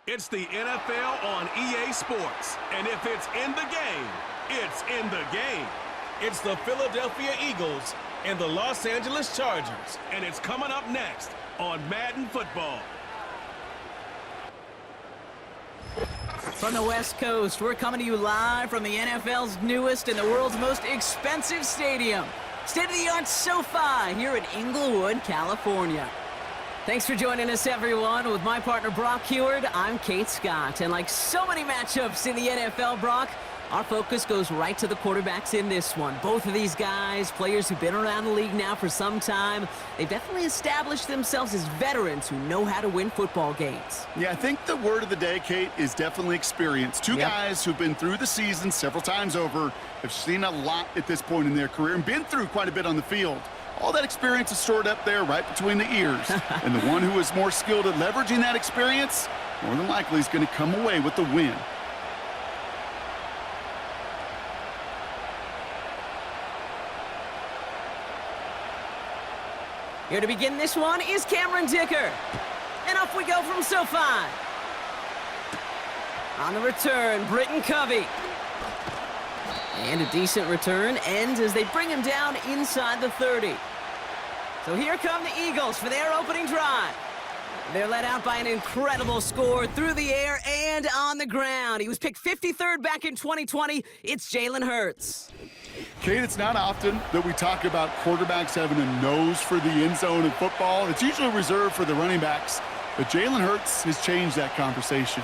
It's the NFL on EA Sports. And if it's in the game, it's in the game. It's the Philadelphia Eagles and the Los Angeles Chargers. And it's coming up next on Madden Football. From the West Coast, we're coming to you live from the NFL's newest and the world's most expensive stadium. State-of-the-art SoFi here in Inglewood, California. Thanks for joining us, everyone. With my partner, Brock Heward, I'm Kate Scott. And like so many matchups in the NFL, Brock, our focus goes right to the quarterbacks in this one. Both of these guys, players who've been around the league now for some time, they've definitely established themselves as veterans who know how to win football games. Yeah, I think the word of the day, Kate, is definitely experience. Two guys who've been through the season several times over, have seen a lot at this point in their career, and been through quite a bit on the field. All that experience is stored up there right between the ears. And the one who is more skilled at leveraging that experience, more than likely is going to come away with the win. Here to begin this one is Cameron Dicker. And off we go from SoFi. On the return, Britton Covey. And a decent return ends as they bring him down inside the 30. So here come the Eagles for their opening drive. They're led out by an incredible score through the air and on the ground. He was picked 53rd back in 2020. It's Jalen Hurts. Kate, it's not often that we talk about quarterbacks having a nose for the end zone in football. It's usually reserved for the running backs. But Jalen Hurts has changed that conversation.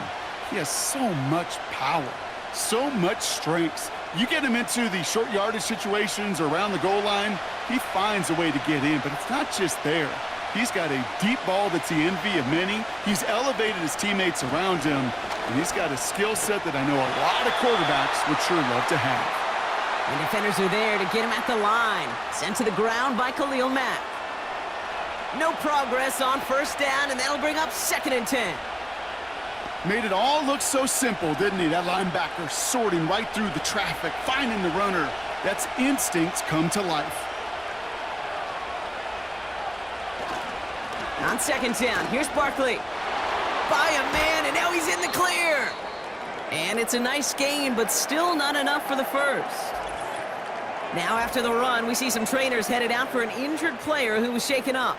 He has so much power, so much strength. You get him into the short yardage situations around the goal line, he finds a way to get in, but it's not just there. He's got a deep ball that's the envy of many. He's elevated his teammates around him, and he's got a skill set that I know a lot of quarterbacks would sure love to have. And defenders are there to get him at the line. Sent to the ground by Khalil Mack. No progress on first down, and that'll bring up 2nd and 10. Made it all look so simple, didn't he? That linebacker sorting right through the traffic, finding the runner. That's instincts come to life. On 2nd down, here's Barkley. By a man, and now he's in the clear. And it's a nice gain, but still not enough for the first. Now after the run, we see some trainers headed out for an injured player who was shaken up.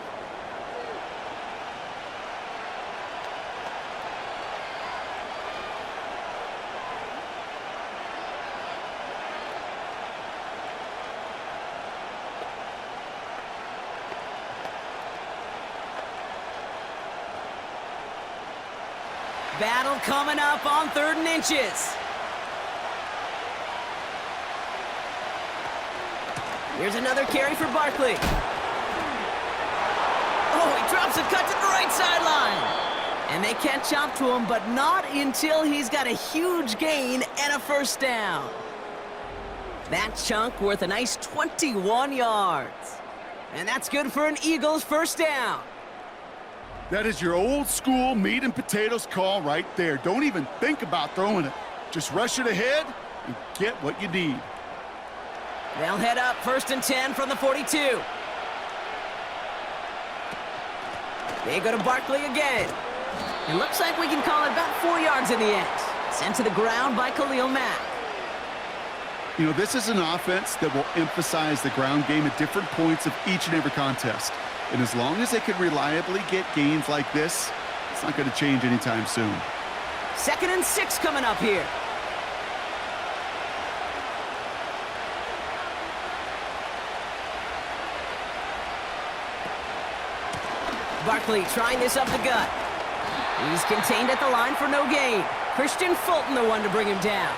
Battle coming up on 3rd and inches. Here's another carry for Barkley. Oh, he drops a cut to the right sideline. And they catch up to him, but not until he's got a huge gain and a first down. That chunk worth a nice 21 yards. And that's good for an Eagles first down. That is your old school meat and potatoes call right there. Don't even think about throwing it. Just rush it ahead and get what you need. They'll head up 1st and 10 from the 42. They go to Barkley again. It looks like we can call it about 4 yards in the end. Sent to the ground by Khalil Mack. You know, this is an offense that will emphasize the ground game at different points of each and every contest. And as long as they can reliably get gains like this, it's not going to change anytime soon. 2nd and 6 coming up here. Barkley trying this up the gut. He's contained at the line for no gain. Christian Fulton the one to bring him down.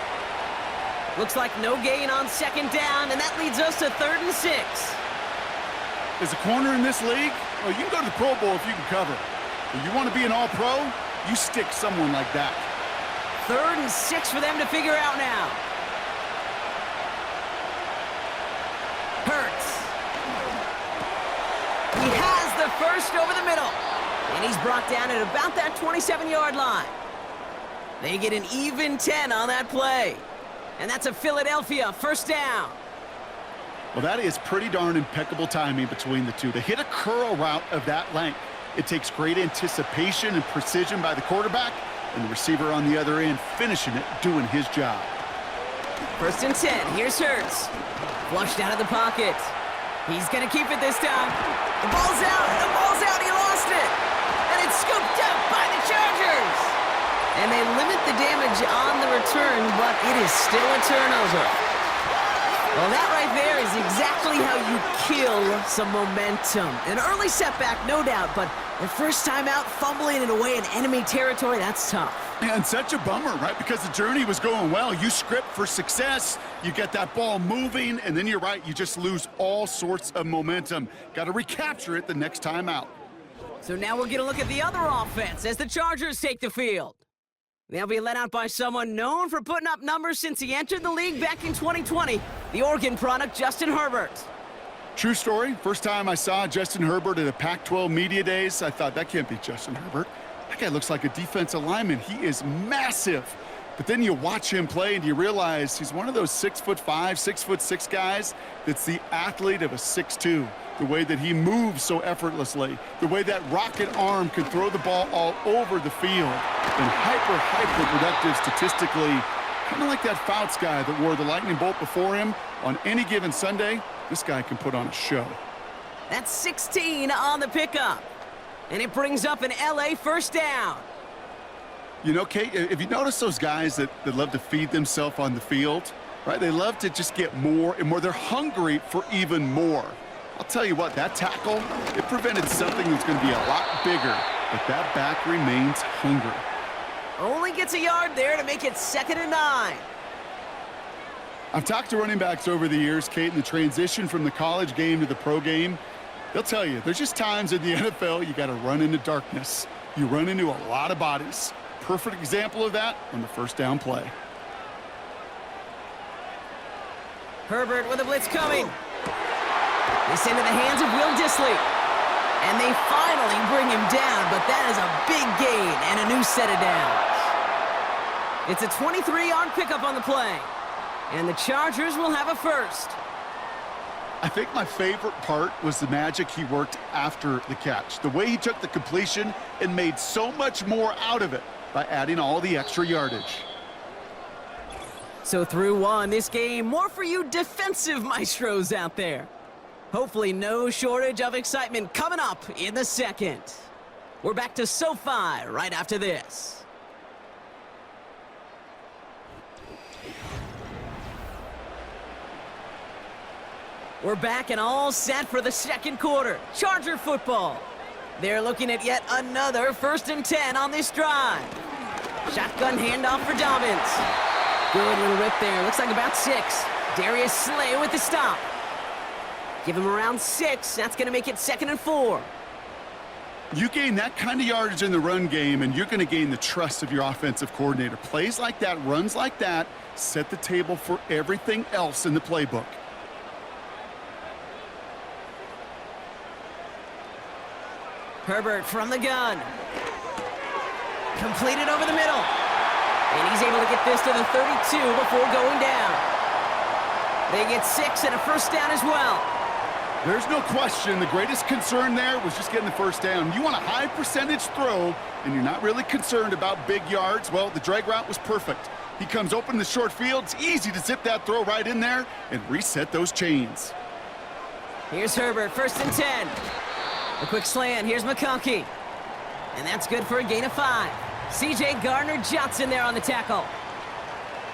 Looks like no gain on 2nd down, and that leads us to 3rd and 6. As a corner in this league, well, you can go to the Pro Bowl if you can cover. If you want to be an all-pro, you stick someone like that. 3rd and 6 for them to figure out now. Hurts. He has the first over the middle. And he's brought down at about that 27-yard line. They get an even 10 on that play. And that's a Philadelphia first down. Well, that is pretty darn impeccable timing between the two. To hit a curl route of that length, it takes great anticipation and precision by the quarterback, and the receiver on the other end finishing it, doing his job. 1st and 10. Here's Hurts. Flushed out of the pocket. He's going to keep it this time. The ball's out. The ball's out. He lost it. And it's scooped up by the Chargers. And they limit the damage on the return, but it is still a turnover. Well, that right there is exactly how you kill some momentum. An early setback, no doubt, but the first time out, fumbling it away in enemy territory, that's tough. And such a bummer, right? Because the journey was going well. You script for success, you get that ball moving, and then you're right, you just lose all sorts of momentum. Got to recapture it the next time out. So now we're going to look at the other offense as the Chargers take the field. They'll be led out by someone known for putting up numbers since he entered the league back in 2020, the Oregon product, Justin Herbert. True story. First time I saw Justin Herbert at a Pac-12 Media Days, I thought, that can't be Justin Herbert. That guy looks like a defensive lineman. He is massive. But then you watch him play and you realize he's one of those 6'5", 6'6" guys that's the athlete of a 6'2". The way that he moves so effortlessly, the way that rocket arm can throw the ball all over the field, and hyper productive statistically, kind of like that Fouts guy that wore the lightning bolt before him. On any given Sunday, this guy can put on a show. That's 16 on the pickup, and it brings up an LA 1st down. You know, Kate, if you notice those guys that love to feed themselves on the field, right? They love to just get more and more. They're hungry for even more. I'll tell you what, that tackle, it prevented something that's going to be a lot bigger, but that back remains hungry. Only gets a yard there to make it 2nd and 9. I've talked to running backs over the years, Kate, in the transition from the college game to the pro game. They'll tell you, there's just times in the NFL you got to run into darkness. You run into a lot of bodies. Perfect example of that on the 1st down play. Herbert with a blitz coming. It's into the hands of Will Dissly. And they finally bring him down, but that is a big gain and a new set of downs. It's a 23-yard pickup on the play. And the Chargers will have a 1st. I think my favorite part was the magic he worked after the catch. The way he took the completion and made so much more out of it by adding all the extra yardage. So through one, this game, more for you defensive maestros out there. Hopefully no shortage of excitement coming up in the 2nd. We're back to SoFi right after this. We're back and all set for the 2nd quarter. Charger football. They're looking at yet another 1st and 10 on this drive. Shotgun handoff for Dobbins. Good little rip there. Looks like about 6. Darius Slay with the stop. Give him around 6. That's going to make it 2nd and 4. You gain that kind of yardage in the run game, and you're going to gain the trust of your offensive coordinator. Plays like that, runs like that, set the table for everything else in the playbook. Herbert from the gun. Completed over the middle. And he's able to get this to the 32 before going down. They get 6 and a 1st down as well. There's no question the greatest concern there was just getting the 1st down. You want a high percentage throw, and you're not really concerned about big yards. Well, the drag route was perfect. He comes open in the short field. It's easy to zip that throw right in there and reset those chains. Here's Herbert, 1st and 10. A quick slant. Here's McConkey. And that's good for a gain of 5. C.J. Gardner-Johnson there on the tackle.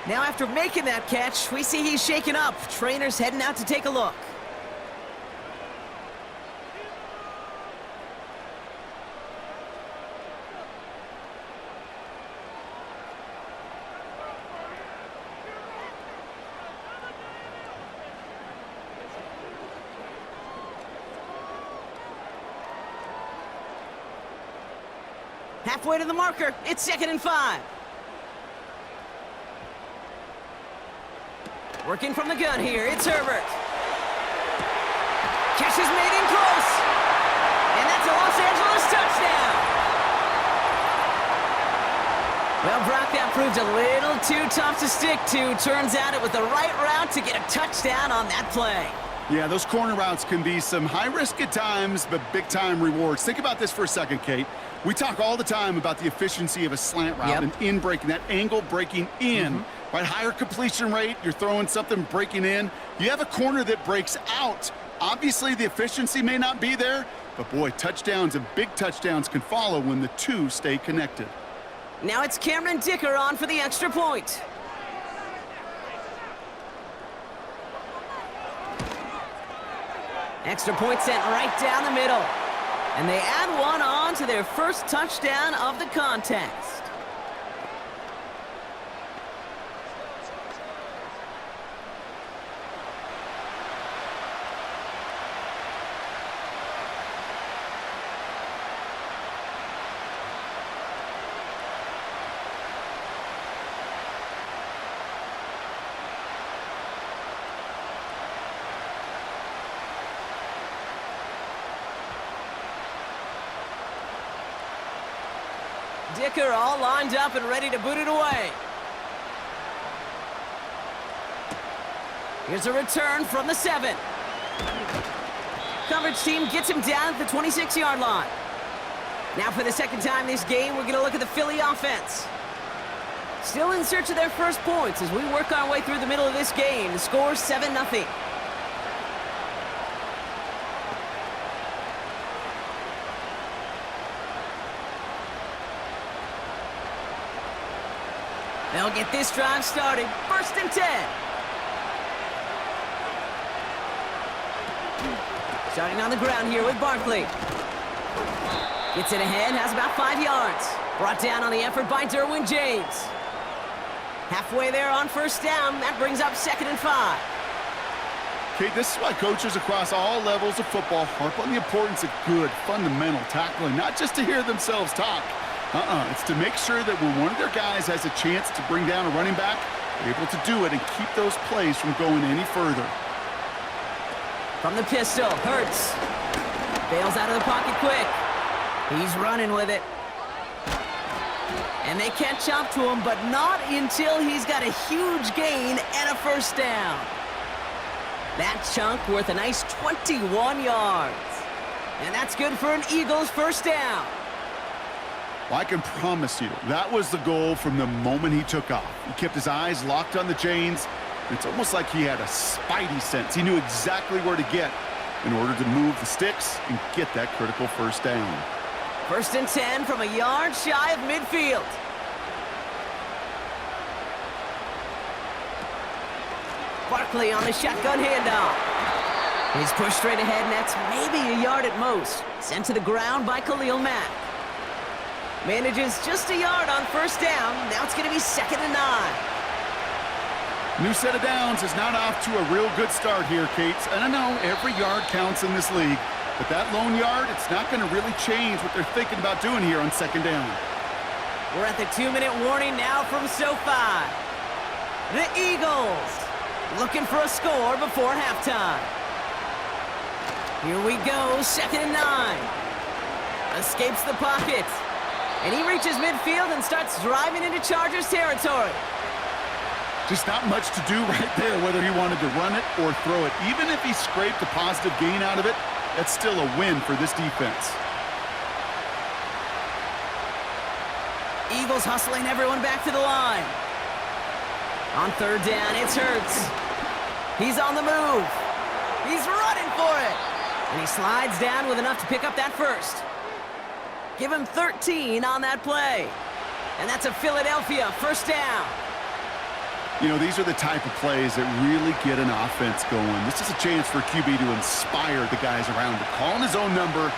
Now after making that catch, we see he's shaken up. Trainers heading out to take a look. Halfway to the marker. It's 2nd and 5. Working from the gun here. It's Herbert. Catch is made in close. And that's a Los Angeles touchdown. Well, Brock, that proved a little too tough to stick to. Turns out it was the right route to get a touchdown on that play. Yeah, those corner routes can be some high risk at times, but big-time rewards. Think about this for a second, Kate. We talk all the time about the efficiency of a slant route and in breaking, that angle breaking in. Right, higher completion rate, you're throwing something breaking in. You have a corner that breaks out. Obviously, the efficiency may not be there, but boy, touchdowns and big touchdowns can follow when the two stay connected. Now it's Cameron Dicker on for the extra point. Extra point sent right down the middle. And they add one on to their first touchdown of the contest. Dicker all lined up and ready to boot it away. Here's a return from the 7. Coverage team gets him down at the 26-yard line. Now for the second time this game, we're going to look at the Philly offense. Still in search of their first points as we work our way through the middle of this game. The score 7-0. They'll get this drive started. 1st and 10. Starting on the ground here with Barkley. Gets it ahead, has about 5 yards. Brought down on the effort by Derwin James. Halfway there on 1st down. That brings up 2nd and 5. Okay, this is why coaches across all levels of football harp on the importance of good, fundamental tackling, not just to hear themselves talk. It's to make sure that when one of their guys has a chance to bring down a running back, they're able to do it and keep those plays from going any further. From the pistol, Hurts. Bails out of the pocket quick. He's running with it. And they catch up to him, but not until he's got a huge gain and a 1st down. That chunk worth a nice 21 yards. And that's good for an Eagles 1st down. Well, I can promise you, that was the goal from the moment he took off. He kept his eyes locked on the chains. It's almost like he had a spidey sense. He knew exactly where to get in order to move the sticks and get that critical 1st down. 1st and 10 from a yard shy of midfield. Barkley on the shotgun handoff. He's pushed straight ahead, and that's maybe a yard at most. Sent to the ground by Khalil Mack. Manages just a yard on 1st down. Now it's going to be 2nd and 9. New set of downs is not off to a real good start here, Kate. And I know every yard counts in this league, but that lone yard, it's not going to really change what they're thinking about doing here on 2nd down. We're at the 2-minute warning now from SoFi. The Eagles looking for a score before halftime. Here we go, 2nd and 9. Escapes the pocket. And he reaches midfield and starts driving into Chargers territory. Just not much to do right there, whether he wanted to run it or throw it. Even if he scraped a positive gain out of it, that's still a win for this defense. Eagles hustling everyone back to the line. On 3rd down, it's Hurts. He's on the move. He's running for it. And he slides down with enough to pick up that 1st. Give him 13 on that play. And that's a Philadelphia 1st down. You know, these are the type of plays that really get an offense going. This is a chance for QB to inspire the guys around him. Calling his own number,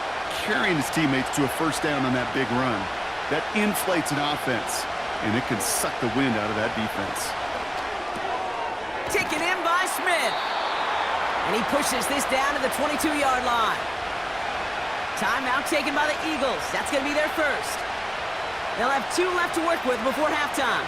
carrying his teammates to a 1st down on that big run. That inflates an offense, and it can suck the wind out of that defense. Taken in by Smith. And he pushes this down to the 22-yard line. Timeout taken by the Eagles. That's going to be their 1st. They'll have 2 left to work with before halftime.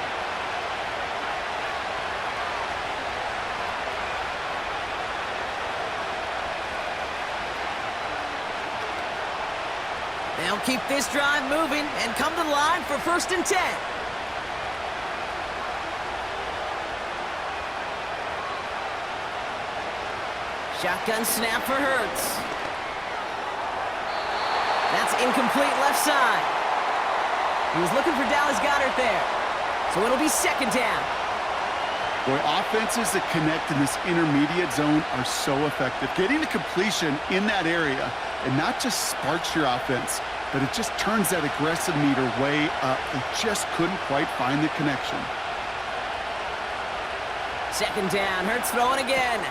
They'll keep this drive moving and come to the line for 1st and 10. Shotgun snap for Hurts. That's incomplete left side. He was looking for Dallas Goedert there. So it'll be second down. Boy, offenses that connect in this intermediate zone are so effective. Getting the completion in that area, and not just sparks your offense, but it just turns that aggressive meter way up. They just couldn't quite find the connection. Second down, Hurts throwing again.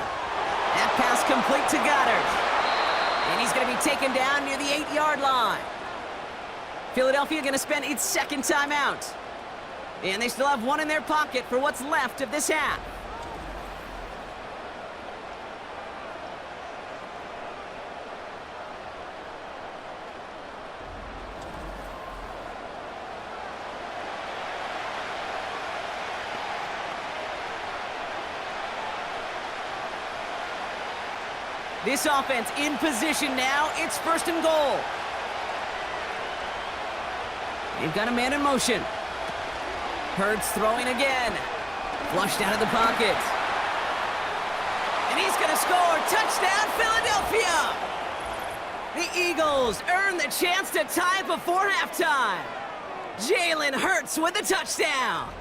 That pass complete to Goddard. And he's going to be taken down near the 8-yard line. Philadelphia going to spend its second timeout. And they still have one in their pocket for what's left of this half. This offense in position now. It's first and goal. They've got a man in motion. Hurts throwing again. Flushed out of the pocket. And he's going to score. Touchdown, Philadelphia! The Eagles earn the chance to tie before halftime. Jalen Hurts with a touchdown.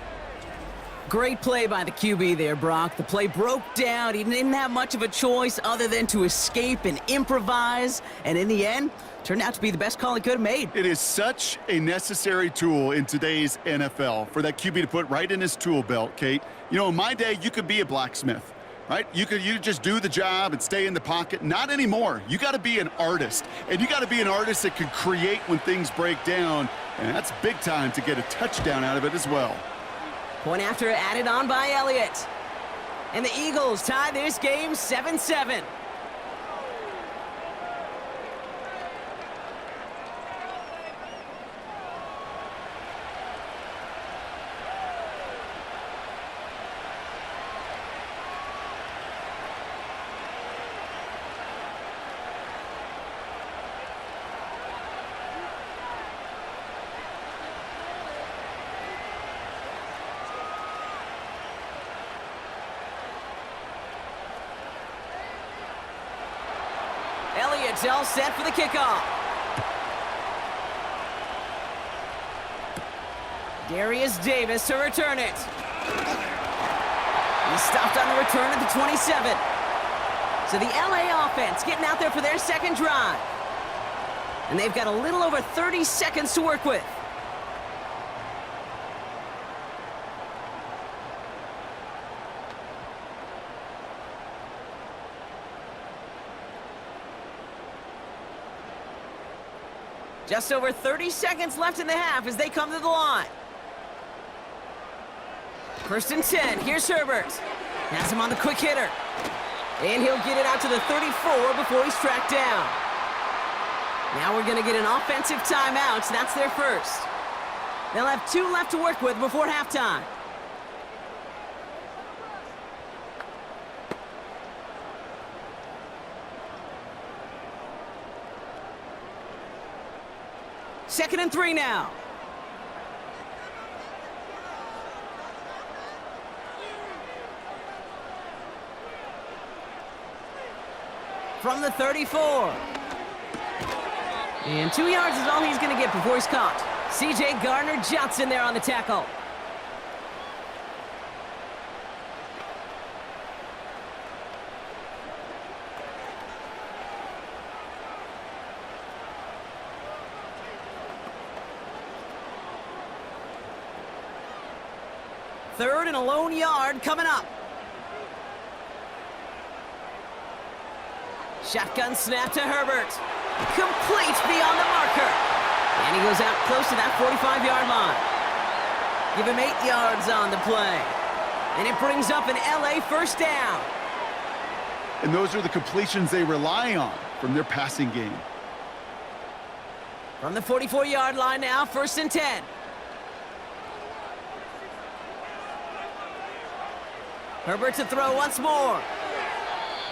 Great play by the QB there, Brock. The play broke down. He didn't have much of a choice other than to escape and improvise. And in the end, turned out to be the best call he could have made. It is such a necessary tool in today's NFL for that QB to put right in his tool belt, Kate. You know, in my day, you could be a blacksmith, right? You could just do the job and stay in the pocket. Not anymore. You got to be an artist. And you got to be an artist that can create when things break down. And that's big time to get a touchdown out of it as well. Point after added on by Elliott. And the Eagles tie this game 7-7. Elliott's all set for the kickoff. Darius Davis to return it. He stopped on the return at the 27. So the LA offense getting out there for their second drive. And they've got a little over 30 seconds to work with. Just over 30 seconds left in the half as they come to the line. First and 10. Here's Herbert. Has him on the quick hitter. And he'll get it out to the 34 before he's tracked down. Now we're going to get an offensive timeout. So that's their first. They'll have 2 left to work with before halftime. Second and 3 now. From the 34. And 2 yards is all he's going to get before he's caught. C.J. Gardner-Johnson there on the tackle. Third and a lone yard coming up. Shotgun snap to Herbert. Complete beyond the marker. And he goes out close to that 45-yard line. Give him 8 yards on the play. And it brings up an LA first down. And those are the completions they rely on from their passing game. From the 44-yard line now, first and 10. Herbert to throw once more.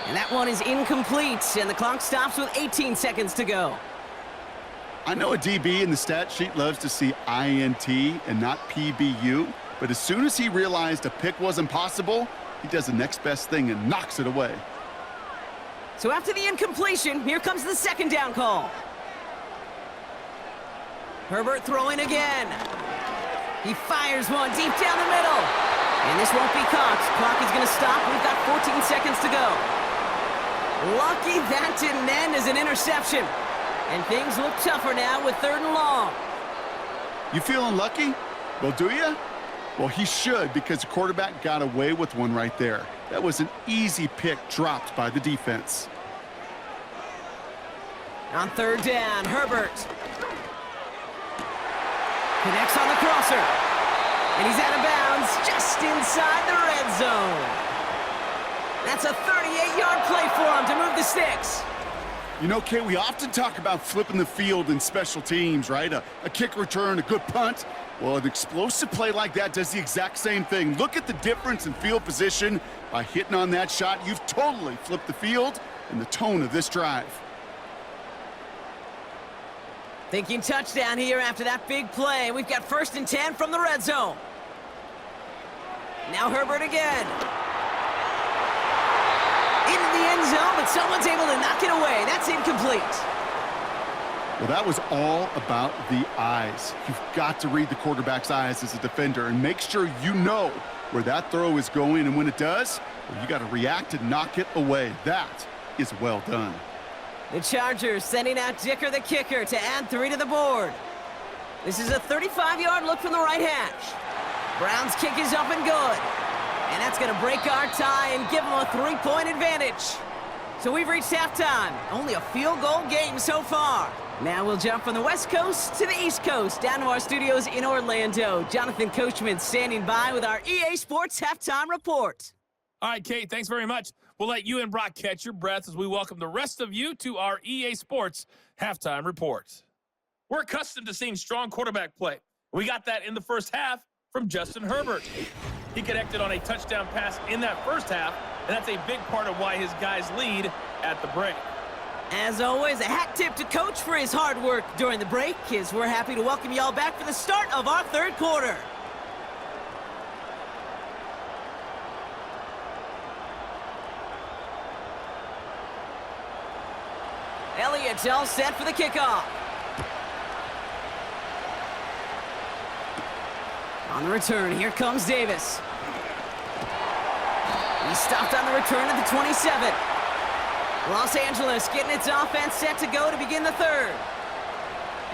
And that one is incomplete, and the clock stops with 18 seconds to go. I know a DB in the stat sheet loves to see INT and not PBU, but as soon as he realized a pick wasn't possible, he does the next best thing and knocks it away. So after the incompletion, here comes the second down call. Herbert throwing again. He fires one deep down the middle. And this won't be caught. Clock is going to stop. We've got 14 seconds to go. Lucky that didn't end as an interception. And things look tougher now with 3rd and long. You feeling lucky? Well, do you? Well, he should, because the quarterback got away with one right there. That was an easy pick dropped by the defense. On 3rd down, Herbert connects on the crosser. And he's out of bounds just inside the red zone. That's a 38-yard play for him to move the sticks. You know, Kate, we often talk about flipping the field in special teams, right? A kick return, a good punt. Well, an explosive play like that does the exact same thing. Look at the difference in field position. By hitting on that shot, you've totally flipped the field and the tone of this drive. Thinking touchdown here after that big play. We've got 1st and 10 from the red zone. Now Herbert again. Into the end zone, but someone's able to knock it away. That's incomplete. Well, that was all about the eyes. You've got to read the quarterback's eyes as a defender and make sure you know where that throw is going. And when it does, well, you got to react and knock it away. That is well done. The Chargers sending out Dicker the kicker to add 3 to the board. This is a 35-yard look from the right hash. Brown's kick is up and good. And that's going to break our tie and give them a 3-point advantage. So we've reached halftime. Only a field goal game so far. Now we'll jump from the West Coast to the East Coast, down to our studios in Orlando. Jonathan Coachman standing by with our EA Sports Halftime Report. All right, Kate, thanks very much. We'll let you and Brock catch your breath as we welcome the rest of you to our EA Sports Halftime Report. We're accustomed to seeing strong quarterback play. We got that in the first half from Justin Herbert. He connected on a touchdown pass in that first half, and that's a big part of why his guys lead at the break. As always, a hat tip to Coach for his hard work during the break, as we're happy to welcome y'all back for the start of our 3rd quarter. Elliott's all set for the kickoff. On the return, here comes Davis. He stopped on the return at the 27. Los Angeles getting its offense set to go to begin the 3rd.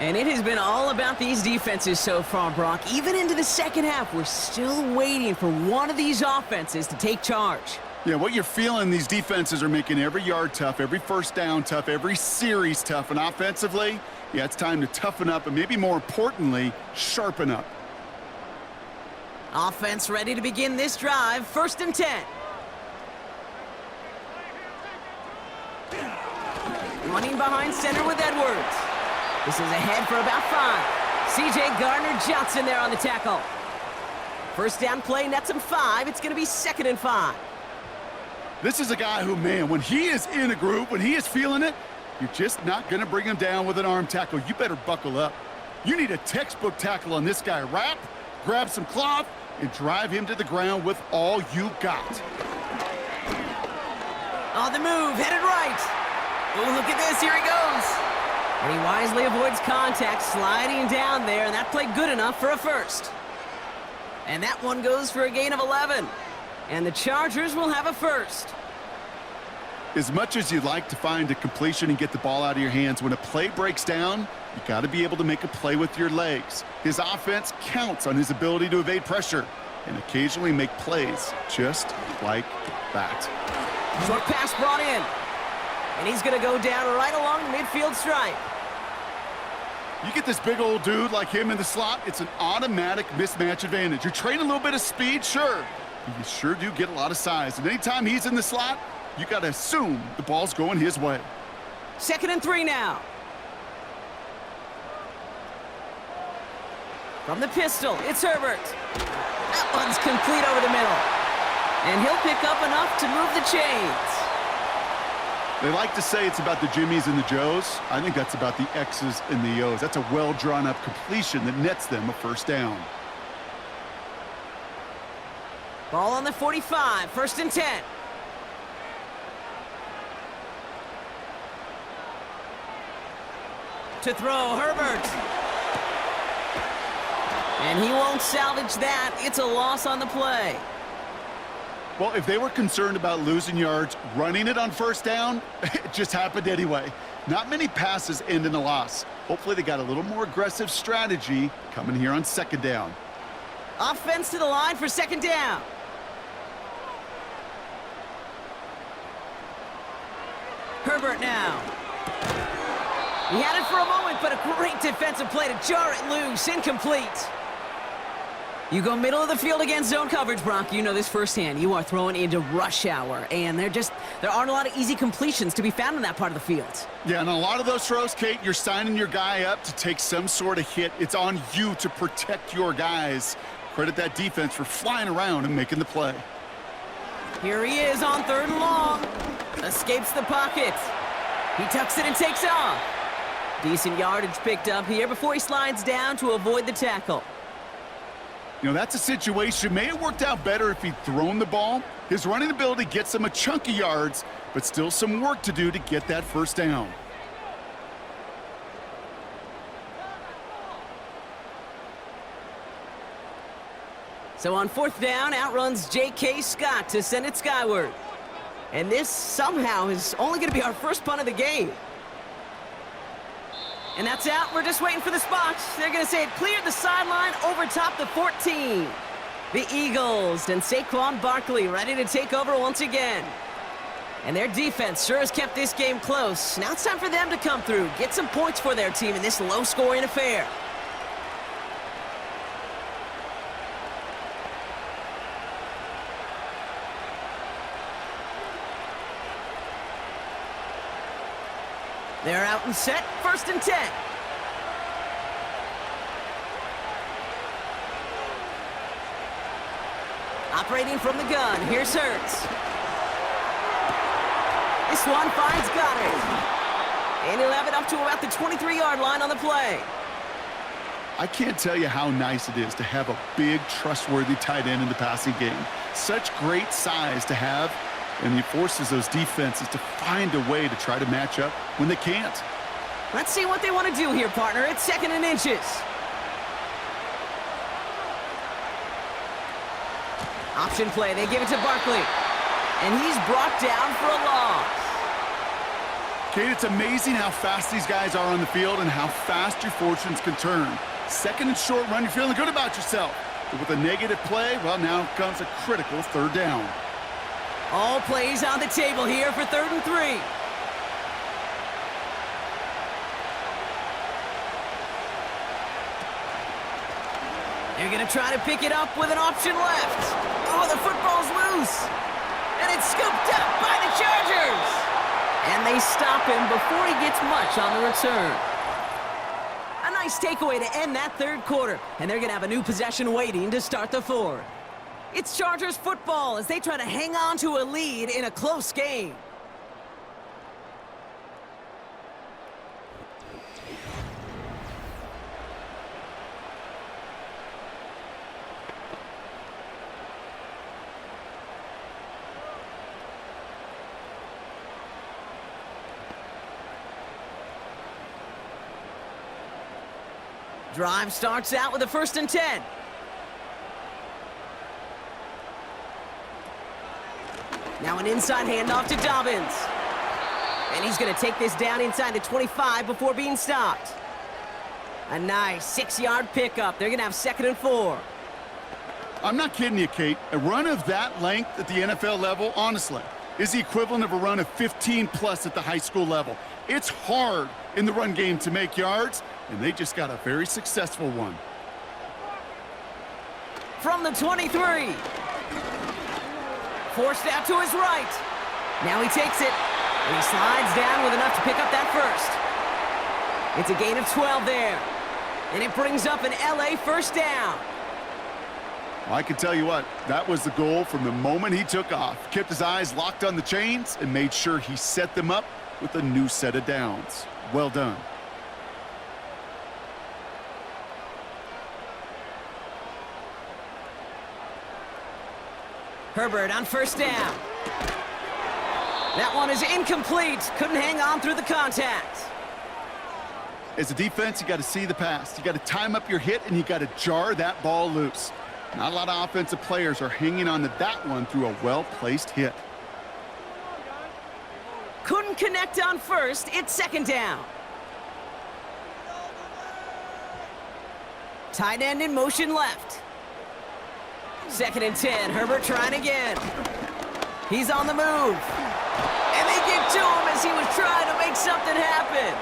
And it has been all about these defenses so far, Brock. Even into the second half, we're still waiting for one of these offenses to take charge. Yeah, what you're feeling, these defenses are making every yard tough, every first down tough, every series tough. And offensively, yeah, it's time to toughen up and maybe more importantly, sharpen up. Offense ready to begin this drive. 1st and 10. Running behind center with Edwards. This is ahead for about 5. C.J. Gardner-Johnson there on the tackle. First down play nets him 5. It's going to be 2nd and 5. This is a guy who, man, when he is in a group, when he is feeling it, you're just not going to bring him down with an arm tackle. You better buckle up. You need a textbook tackle on this guy. Wrap, grab some cloth, and drive him to the ground with all you got. On the move, headed right. Oh, look at this, here he goes. And he wisely avoids contact, sliding down there, and that played good enough for a first. And that one goes for a gain of 11. And the Chargers will have a first. As much as you'd like to find a completion and get the ball out of your hands, when a play breaks down, you got to be able to make a play with your legs. His offense counts on his ability to evade pressure and occasionally make plays just like that. Short pass brought in. And he's going to go down right along the midfield stripe. You get this big old dude like him in the slot, it's an automatic mismatch advantage. You're trading a little bit of speed, sure. But you sure do get a lot of size. And anytime he's in the slot, you got to assume the ball's going his way. 2nd and 3 now. From the pistol, it's Herbert. That one's complete over the middle. And he'll pick up enough to move the chains. They like to say it's about the Jimmies and the Joes. I think that's about the X's and the O's. That's a well-drawn-up completion that nets them a first down. Ball on the 45, 1st and 10. to throw, Herbert. And he won't salvage that. It's a loss on the play. Well, if they were concerned about losing yards, running it on first down, it just happened anyway. Not many passes end in a loss. Hopefully they got a little more aggressive strategy coming here on second down. Offense to the line for second down. Herbert now. He had it for a moment, but a great defensive play to jar it loose. Incomplete. You go middle of the field against zone coverage, Brock. You know this firsthand. You are throwing into rush hour, and there aren't a lot of easy completions to be found in that part of the field. Yeah, and a lot of those throws, Kate, you're signing your guy up to take some sort of hit. It's on you to protect your guys. Credit that defense for flying around and making the play. Here he is on 3rd and long. Escapes the pocket. He tucks it and takes off. Decent yardage picked up here before he slides down to avoid the tackle. You know, that's a situation. May have worked out better if he'd thrown the ball. His running ability gets him a chunk of yards, but still some work to do to get that first down. So on 4th down, outruns J.K. Scott to send it skyward. And this somehow is only going to be our first punt of the game. And that's out. We're just waiting for the spot. They're going to say it cleared the sideline over top the 14. The Eagles and Saquon Barkley ready to take over once again. And their defense sure has kept this game close. Now it's time for them to come through, get some points for their team in this low-scoring affair. They're out and set, 1st and 10. Operating from the gun, here's Hurts. This one finds Goddard. And he'll have it up to about the 23-yard line on the play. I can't tell you how nice it is to have a big, trustworthy tight end in the passing game. Such great size to have. And he forces those defenses to find a way to try to match up when they can't. Let's see what they want to do here, partner. It's 2nd and inches. Option play. They give it to Barkley. And he's brought down for a loss. Kate, it's amazing how fast these guys are on the field and how fast your fortunes can turn. 2nd and short run, you're feeling good about yourself. But with a negative play, well, now comes a critical 3rd down. All plays on the table here for 3rd and 3. They're going to try to pick it up with an option left. Oh, the football's loose. And it's scooped up by the Chargers. And they stop him before he gets much on the return. A nice takeaway to end that 3rd quarter. And they're going to have a new possession waiting to start the 4th. It's Chargers football as they try to hang on to a lead in a close game. Drive starts out with a 1st and 10. Now an inside handoff to Dobbins. And he's going to take this down inside the 25 before being stopped. A nice 6-yard pickup. They're going to have 2nd and 4. I'm not kidding you, Kate. A run of that length at the NFL level, honestly, is the equivalent of a run of 15+ at the high school level. It's hard in the run game to make yards, and they just got a very successful one. From the 23. Forced out to his right. Now he takes it, and he slides down with enough to pick up that 1st. It's a gain of 12 there, and it brings up an LA 1st down. Well, I can tell you what, that was the goal from the moment he took off. Kept his eyes locked on the chains and made sure he set them up with a new set of downs. Well done. Herbert on 1st down. That one is incomplete. Couldn't hang on through the contact. As a defense, you got to see the pass. You got to time up your hit, and you got to jar that ball loose. Not a lot of offensive players are hanging on to that one through a well-placed hit. Couldn't connect on first. It's second down. Tight end in motion left. Second and 10. Herbert trying again. He's on the move. And they get to him as he was trying to make something happen.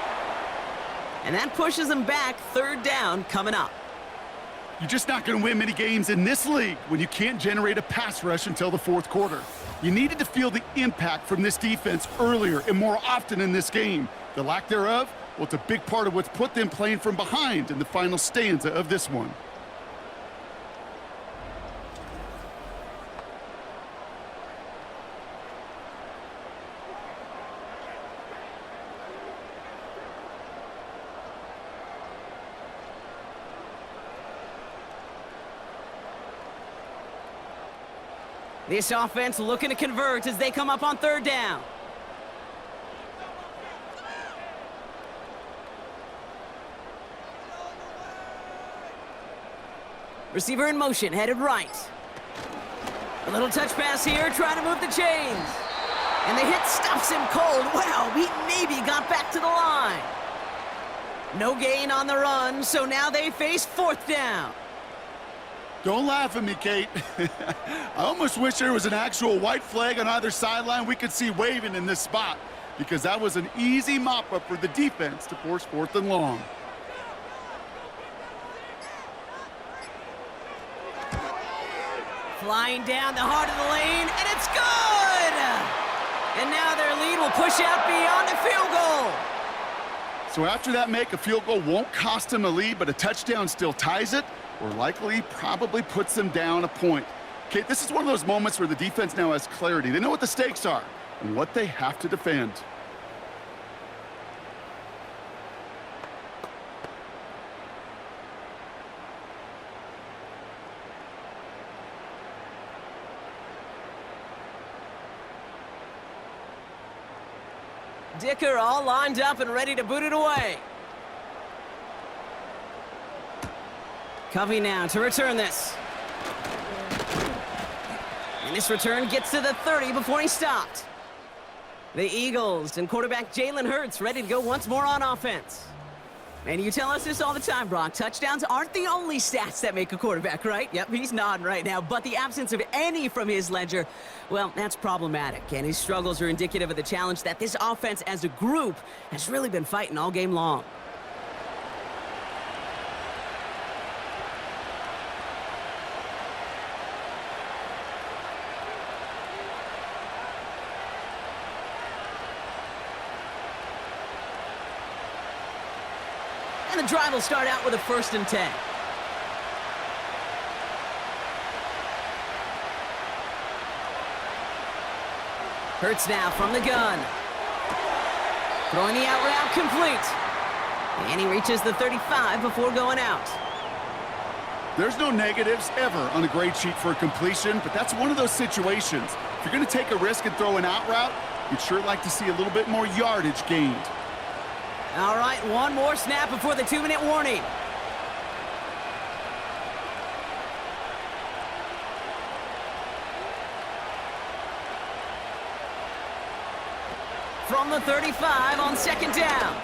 And that pushes him back. Third down coming up. You're just not going to win many games in this league when you can't generate a pass rush until the fourth quarter. You needed to feel the impact from this defense earlier and more often in this game. The lack thereof, well, it's a big part of what's put them playing from behind in the final stanza of this one. This offense looking to convert as they come up on third down. Receiver in motion, headed right. A little touch pass here, trying to move the chains. And the hit stops him cold. Wow, he maybe got back to the line. No gain on the run, so now they face fourth down. Don't laugh at me, Kate. I almost wish there was an actual white flag on either sideline we could see waving in this spot, because that was an easy mop-up for the defense to force fourth and long. Flying down the heart of the lane, and it's good! And now their lead will push out beyond the field goal. So after that make, a field goal won't cost them a lead, but a touchdown still ties it, or likely probably puts them down a point. Okay, this is one of those moments where the defense now has clarity. They know what the stakes are and what they have to defend. Dicker all lined up and ready to boot it away. Covey now to return this. And this return gets to the 30 before he stopped. The Eagles and quarterback Jalen Hurts ready to go once more on offense. And you tell us this all the time, Brock. Touchdowns aren't the only stats that make a quarterback, right? Yep, he's nodding right now. But the absence of any from his ledger, well, that's problematic. And his struggles are indicative of the challenge that this offense as a group has really been fighting all game long. And the drive will start out with a 1st and 10. Hurts now from the gun. Throwing the out route complete. And he reaches the 35 before going out. There's no negatives ever on a grade sheet for a completion, but that's one of those situations. If you're going to take a risk and throw an out route, you'd sure like to see a little bit more yardage gained. All right, one more snap before the 2-minute warning. From the 35 on 2nd down.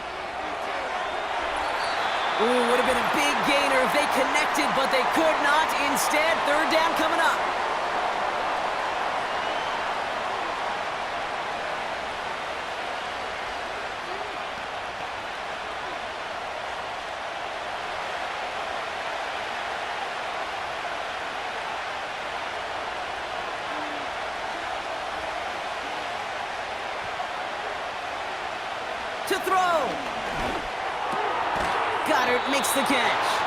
Ooh, would have been a big gainer if they connected, but they could not. Instead, 3rd down coming up. To throw. Goddard makes the catch.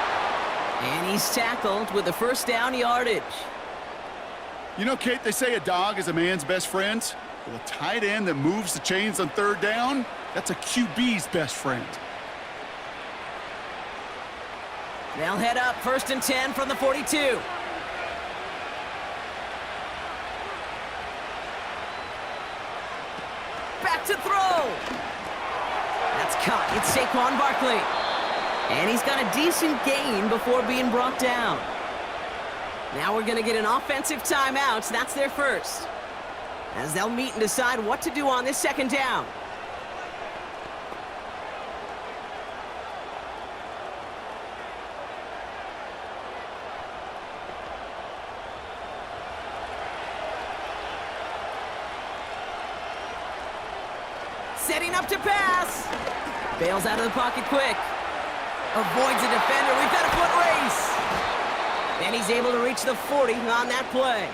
And he's tackled with the 1st down yardage. You know, Kate, they say a dog is a man's best friend. Well, a tight end that moves the chains on 3rd down, that's a QB's best friend. They'll head up 1st and 10 from the 42. Back to throw. That's caught. It's Saquon Barkley. And he's got a decent gain before being brought down. Now we're going to get an offensive timeout. That's their first, as they'll meet and decide what to do on this second down. Setting up to pass. Bails out of the pocket quick. Avoids a defender. We've got a foot race. And he's able to reach the 40 on that play.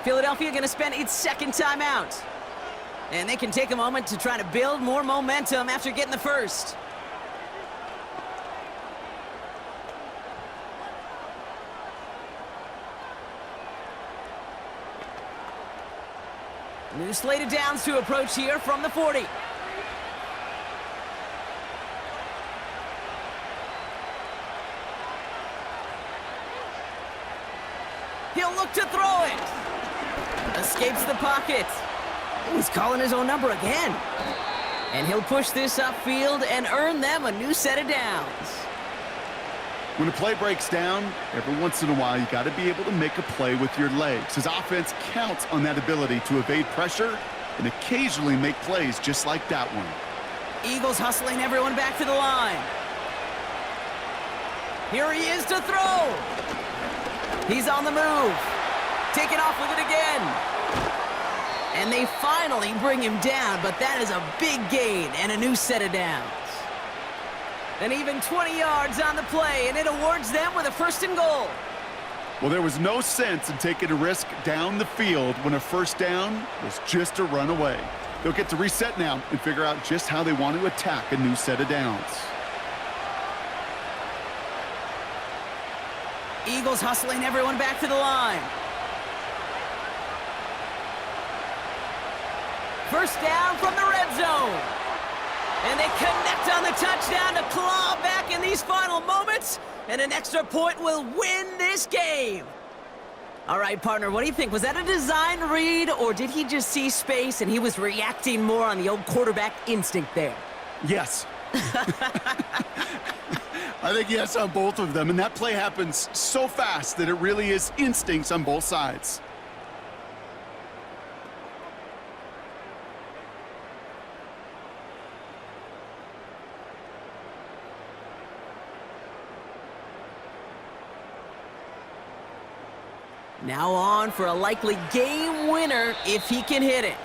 Philadelphia going to spend its second timeout. And they can take a moment to try to build more momentum after getting the first. New slate of downs to approach here from the 40. He'll look to throw it. Escapes the pocket. He's calling his own number again. And he'll push this upfield and earn them a new set of downs. When a play breaks down, every once in a while, you got to be able to make a play with your legs. His offense counts on that ability to evade pressure and occasionally make plays just like that one. Eagles hustling everyone back to the line. Here he is to throw. He's on the move. Taking off with it again. And they finally bring him down, but that is a big gain and a new set of downs. And even 20 yards on the play, and it awards them with a first and goal. Well, there was no sense in taking a risk down the field when a first down was just a run away. They'll get to reset now and figure out just how they want to attack a new set of downs. Eagles hustling everyone back to the line. First down from the red zone. And they connect on the touchdown to claw back in these final moments. And an extra point will win this game. All right, partner, what do you think? Was that a design read, or did he just see space and he was reacting more on the old quarterback instinct there? Yes. I think yes on both of them, and that play happens so fast that it really is instincts on both sides. Now on for a likely game winner if he can hit it.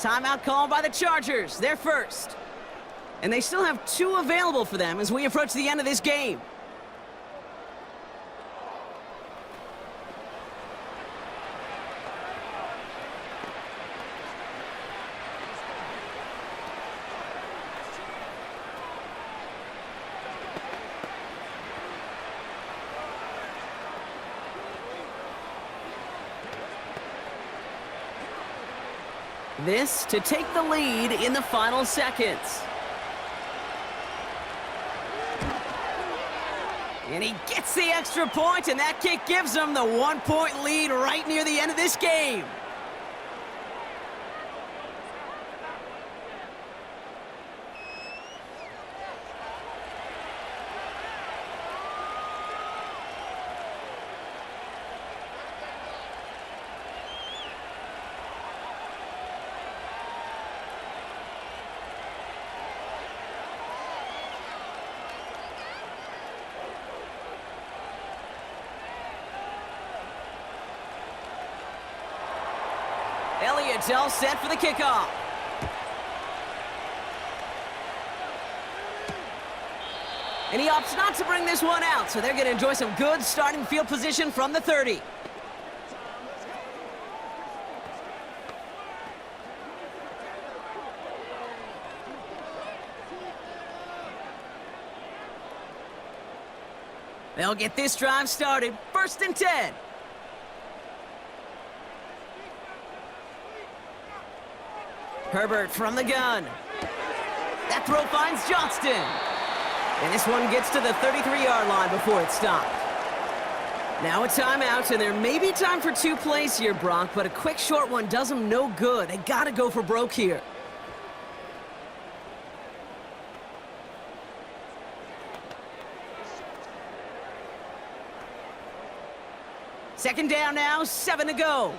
Timeout called by the Chargers. They're first. And they still have 2 available for them as we approach the end of this game. This to take the lead in the final seconds. And he gets the extra point, and that kick gives them the 1-point lead right near the end of this game. Elliott's all set for the kickoff. And he opts not to bring this one out, so they're going to enjoy some good starting field position from the 30. They'll get this drive started. 1st and 10. Herbert from the gun. That throw finds Johnston. And this one gets to the 33-yard line before it's stopped. Now a timeout, and there may be time for 2 plays here, Brock, but a quick short one does them no good. They got to go for broke here. Second down now, 7 to go.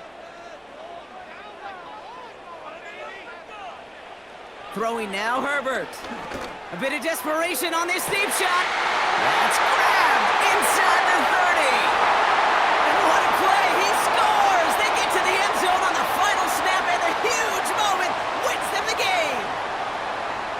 Throwing now, Herbert. A bit of desperation on this deep shot. That's grabbed inside the 30. And what a play. He scores. They get to the end zone on the final snap, and the huge moment wins them the game.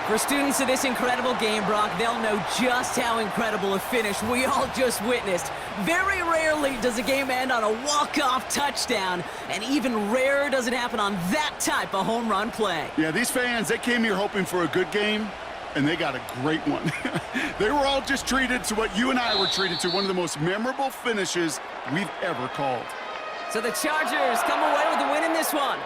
For students of this incredible game, Brock, they'll know just how incredible a finish we all just witnessed. Very rarely does a game end on a walk-off touchdown, and even rarer does it happen on that type of home run play. Yeah, these fans, they came here hoping for a good game, and they got a great one. They were all just treated to what you and I were treated to, one of the most memorable finishes we've ever called. So the Chargers come away with the win in this one.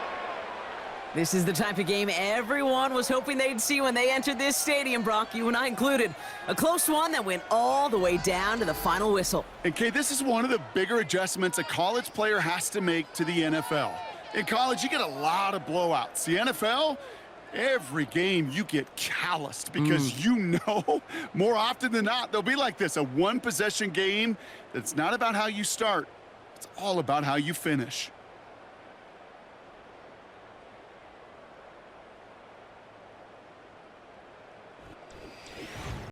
This is the type of game everyone was hoping they'd see when they entered this stadium, Brock, you and I included. A close one that went all the way down to the final whistle. And Kay, this is one of the bigger adjustments a college player has to make to the NFL. In college, you get a lot of blowouts. The NFL, every game you get calloused because you know more often than not they'll be like this, a one-possession game that's not about how you start. It's all about how you finish.